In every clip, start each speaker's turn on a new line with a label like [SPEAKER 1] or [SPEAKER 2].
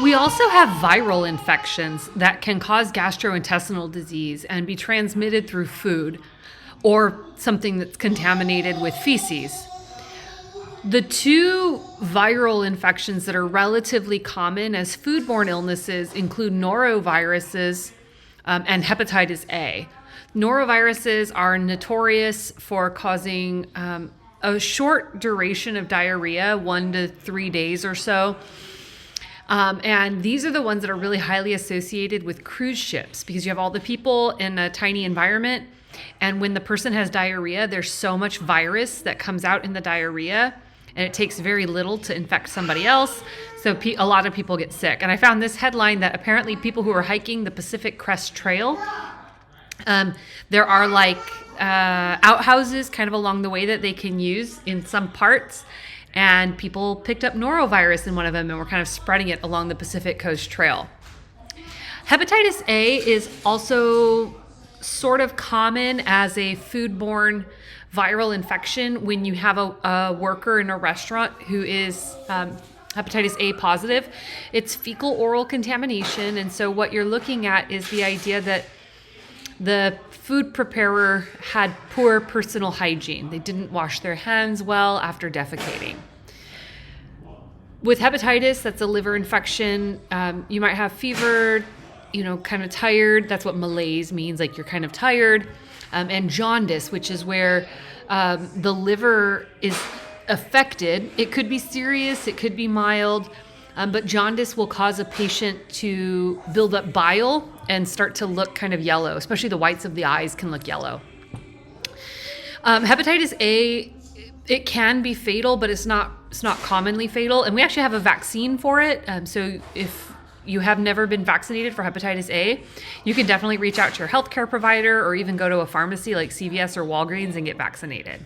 [SPEAKER 1] We also have viral infections that can cause gastrointestinal disease and be transmitted through food or something that's contaminated with feces. The two viral infections that are relatively common as foodborne illnesses include noroviruses and hepatitis A. Noroviruses are notorious for causing a short duration of diarrhea, 1 to 3 days or so. And these are the ones that are really highly associated with cruise ships because you have all the people in a tiny environment. And when the person has diarrhea, there's so much virus that comes out in the diarrhea, and it takes very little to infect somebody else. So a lot of people get sick. And I found this headline that apparently people who are hiking the Pacific Crest Trail, there are like outhouses kind of along the way that they can use in some parts. And people picked up norovirus in one of them and were kind of spreading it along the Pacific Coast Trail. Hepatitis A is also sort of common as a foodborne viral infection when you have a worker in a restaurant who is hepatitis A positive. It's fecal oral contamination. And so what you're looking at is the idea that the food preparer had poor personal hygiene. They didn't wash their hands well after defecating. With hepatitis, that's a liver infection. You might have fever, kind of tired. That's what malaise means, like you're kind of tired. And jaundice, which is where the liver is affected. It could be serious, it could be mild. But jaundice will cause a patient to build up bile and start to look kind of yellow, especially the whites of the eyes can look yellow. Hepatitis A, it can be fatal, but it's not commonly fatal. And we actually have a vaccine for it. So if you have never been vaccinated for hepatitis A, you can definitely reach out to your healthcare provider or even go to a pharmacy like CVS or Walgreens and get vaccinated.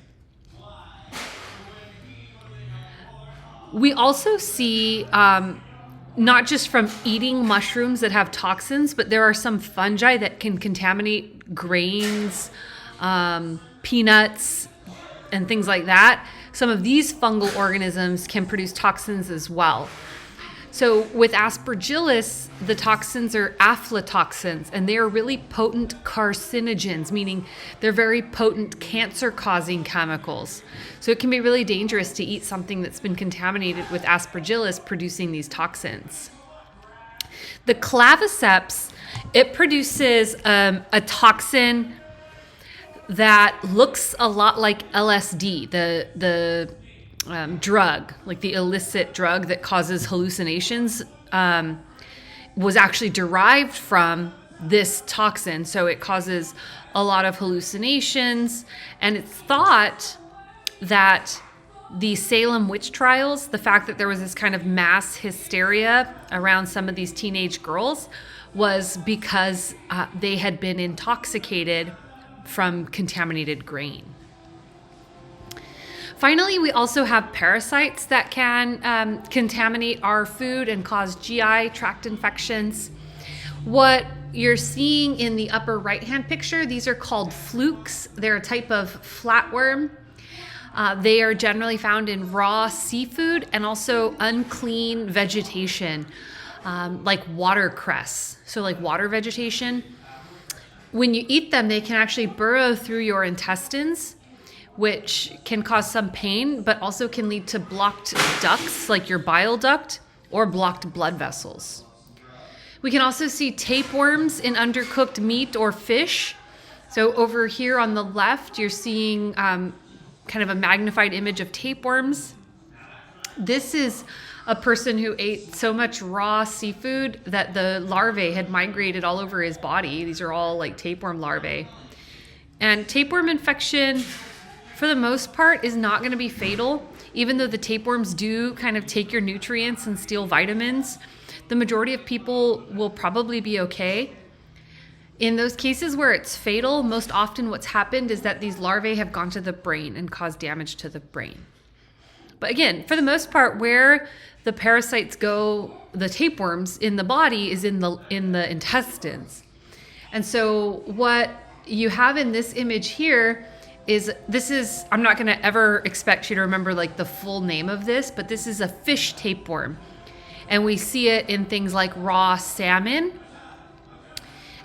[SPEAKER 1] We also see, not just from eating mushrooms that have toxins, but there are some fungi that can contaminate grains, peanuts, and things like that. Some of these fungal organisms can produce toxins as well. So with Aspergillus, the toxins are aflatoxins, and they are really potent carcinogens, meaning they're very potent cancer-causing chemicals. So it can be really dangerous to eat something that's been contaminated with Aspergillus producing these toxins. The claviceps, it produces a toxin that looks a lot like LSD, the drug, like the illicit drug that causes hallucinations, was actually derived from this toxin. So it causes a lot of hallucinations, and it's thought that the Salem witch trials, the fact that there was this kind of mass hysteria around some of these teenage girls, was because they had been intoxicated from contaminated grain. Finally, we also have parasites that can contaminate our food and cause GI tract infections. What you're seeing in the upper right-hand picture, these are called flukes. They're a type of flatworm. They are generally found in raw seafood and also unclean vegetation, like watercress, so like water vegetation. When you eat them, they can actually burrow through your intestines, which can cause some pain, but also can lead to blocked ducts, like your bile duct, or blocked blood vessels. We can also see tapeworms in undercooked meat or fish. So over here on the left, you're seeing kind of a magnified image of tapeworms. This is a person who ate so much raw seafood that the larvae had migrated all over his body. These are all like tapeworm larvae. And tapeworm infection, for the most part, is not going to be fatal. Even though the tapeworms do kind of take your nutrients and steal vitamins, the majority of people will probably be okay. In those cases where it's fatal, most often what's happened is that these larvae have gone to the brain and caused damage to the brain. But again, for the most part, where the parasites go, the tapeworms in the body, is in the intestines. And so what you have in this image here is, I'm not going to ever expect you to remember like the full name of this, but this is a fish tapeworm. And we see it in things like raw salmon.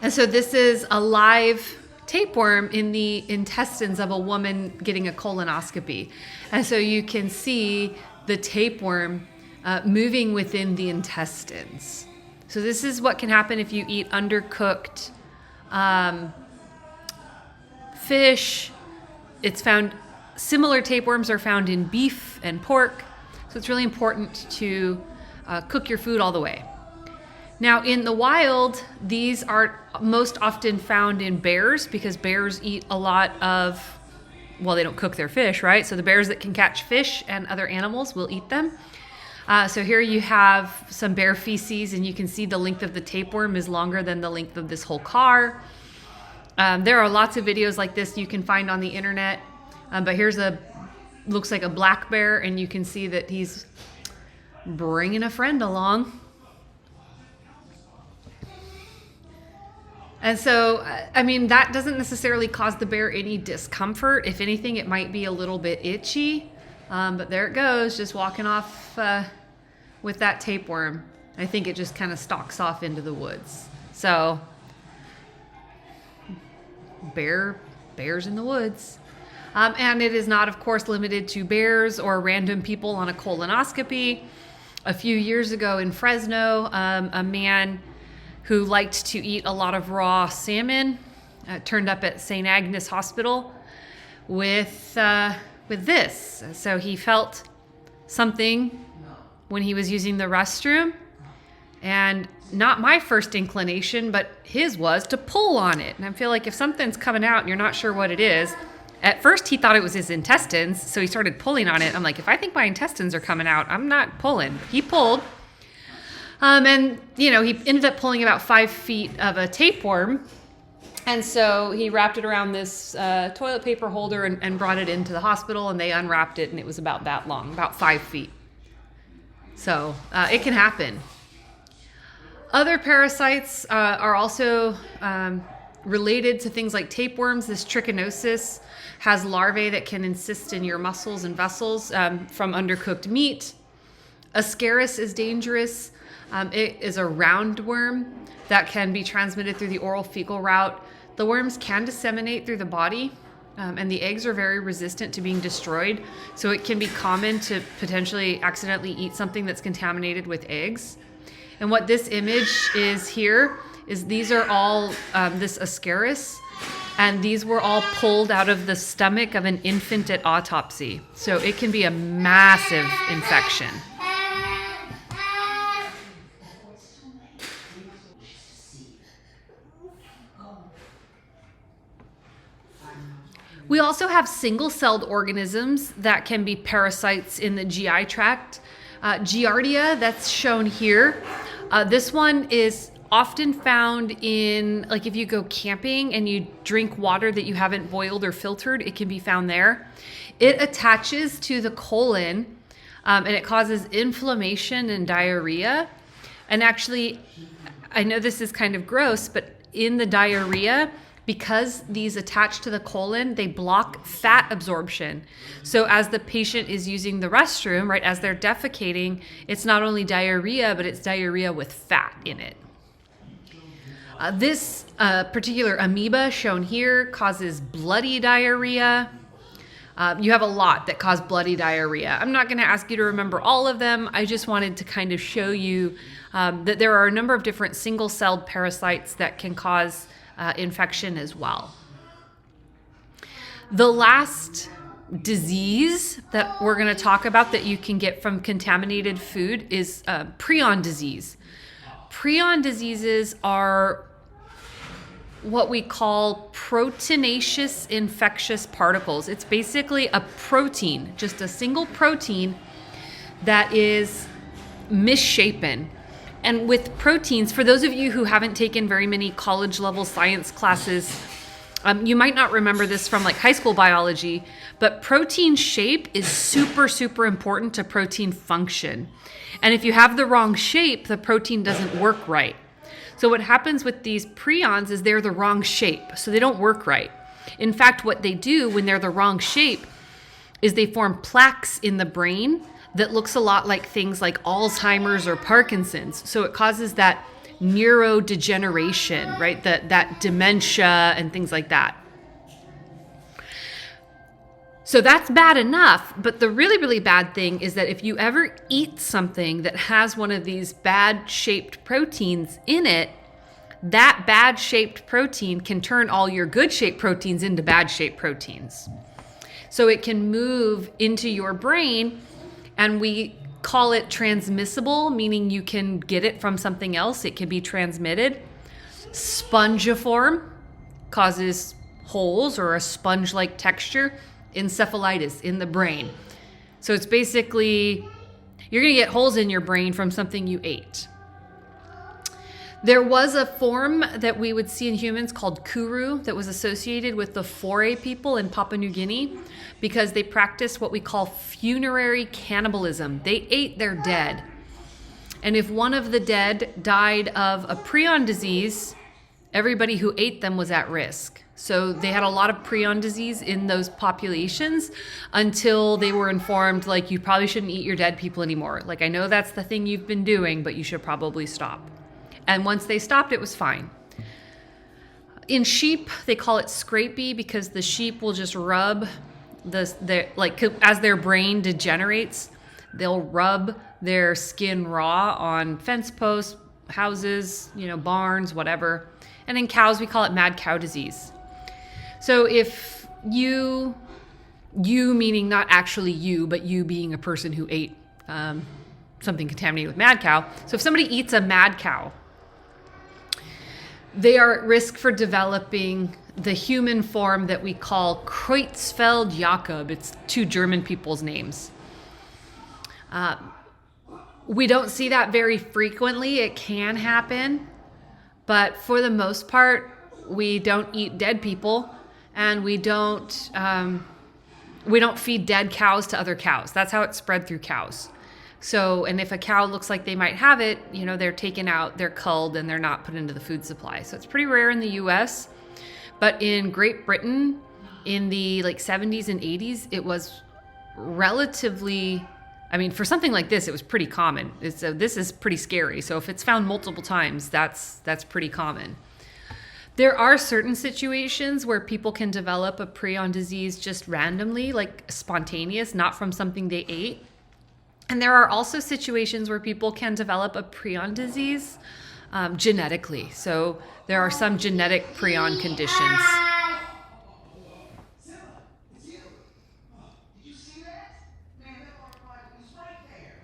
[SPEAKER 1] And so this is a live tapeworm in the intestines of a woman getting a colonoscopy. And so you can see the tapeworm moving within the intestines. So this is what can happen if you eat undercooked fish. It's found, similar tapeworms are found in beef and pork. So it's really important to cook your food all the way. Now in the wild, these are most often found in bears because bears eat a lot of, well, they don't cook their fish, right? So the bears that can catch fish and other animals will eat them. So here you have some bear feces, and you can see the length of the tapeworm is longer than the length of this whole car. There are lots of videos like this you can find on the internet, but here's looks like a black bear, and you can see that he's bringing a friend along. And so, I mean, that doesn't necessarily cause the bear any discomfort. If anything, it might be a little bit itchy, but there it goes, just walking off with that tapeworm. I think it just kind of stalks off into the woods. So, bears in the woods. And it is not, of course, limited to bears or random people on a colonoscopy. A few years ago in Fresno, a man who liked to eat a lot of raw salmon turned up at St. Agnes Hospital with this. So he felt something when he was using the restroom, and not my first inclination, but his was to pull on it. And I feel like if something's coming out and you're not sure what it is, at first he thought it was his intestines, so he started pulling on it. I'm like, if I think my intestines are coming out, I'm not pulling. He pulled. And, you know, he ended up pulling about 5 feet of a tapeworm. And so he wrapped it around this toilet paper holder and brought it into the hospital, and they unwrapped it, and it was about that long, about 5 feet. So it can happen. Other parasites are also related to things like tapeworms. This trichinosis has larvae that can encyst in your muscles and vessels from undercooked meat. Ascaris is dangerous. It is a roundworm that can be transmitted through the oral fecal route. The worms can disseminate through the body, and the eggs are very resistant to being destroyed. So it can be common to potentially accidentally eat something that's contaminated with eggs. And what this image is here is these are all this Ascaris, and these were all pulled out of the stomach of an infant at autopsy. So it can be a massive infection. We also have single-celled organisms that can be parasites in the GI tract. Giardia, that's shown here. This one is often found in, like if you go camping and you drink water that you haven't boiled or filtered, it can be found there. It attaches to the colon, and it causes inflammation and diarrhea. And actually, I know this is kind of gross, but in the diarrhea, because these attach to the colon, they block fat absorption. So as the patient is using the restroom, right, as they're defecating, it's not only diarrhea, but it's diarrhea with fat in it. This particular amoeba shown here causes bloody diarrhea. You have a lot that cause bloody diarrhea. I'm not gonna ask you to remember all of them. I just wanted to kind of show you that there are a number of different single-celled parasites that can cause infection as well. The last disease that we're going to talk about that you can get from contaminated food is prion disease. Prion diseases are what we call proteinaceous infectious particles. It's basically a protein, just a single protein that is misshapen. And with proteins, for those of you who haven't taken very many college level science classes, you might not remember this from like high school biology, but protein shape is super, super important to protein function. And if you have the wrong shape, the protein doesn't work right. So what happens with these prions is they're the wrong shape, so they don't work right. In fact, what they do when they're the wrong shape is they form plaques in the brain that looks a lot like things like Alzheimer's or Parkinson's. So it causes that neurodegeneration, right? That dementia and things like that. So that's bad enough, but the really, really bad thing is that if you ever eat something that has one of these bad-shaped proteins in it, that bad-shaped protein can turn all your good-shaped proteins into bad-shaped proteins. So it can move into your brain, and we call it transmissible, meaning you can get it from something else. It can be transmitted. Spongiform causes holes or a sponge-like texture. Encephalitis in the brain. So it's basically, you're going to get holes in your brain from something you ate. There was a form that we would see in humans called kuru that was associated with the Foray people in Papua New Guinea because they practiced what we call funerary cannibalism. They ate their dead. And if one of the dead died of a prion disease, everybody who ate them was at risk. So they had a lot of prion disease in those populations until they were informed, like, you probably shouldn't eat your dead people anymore. Like, I know that's the thing you've been doing, but you should probably stop. And once they stopped, it was fine. In sheep, they call it scrapie because the sheep will just rub as their brain degenerates, they'll rub their skin raw on fence posts, houses, barns, whatever. And in cows, we call it mad cow disease. So if you meaning not actually you, but you being a person who ate something contaminated with mad cow. So if somebody eats a mad cow, they are at risk for developing the human form that we call Creutzfeldt-Jakob. It's two German people's names. We don't see that very frequently. It can happen, but for the most part, we don't eat dead people. And we don't feed dead cows to other cows. That's how it's spread through cows. So, and if a cow looks like they might have it, they're taken out, they're culled, and they're not put into the food supply. So it's pretty rare in the US. But in Great Britain, in the 70s and 80s, it was relatively, for something like this, it was pretty common. This is pretty scary. So if it's found multiple times, that's pretty common. There are certain situations where people can develop a prion disease just randomly, like spontaneous, not from something they ate. And there are also situations where people can develop a prion disease genetically. So there are some genetic prion conditions.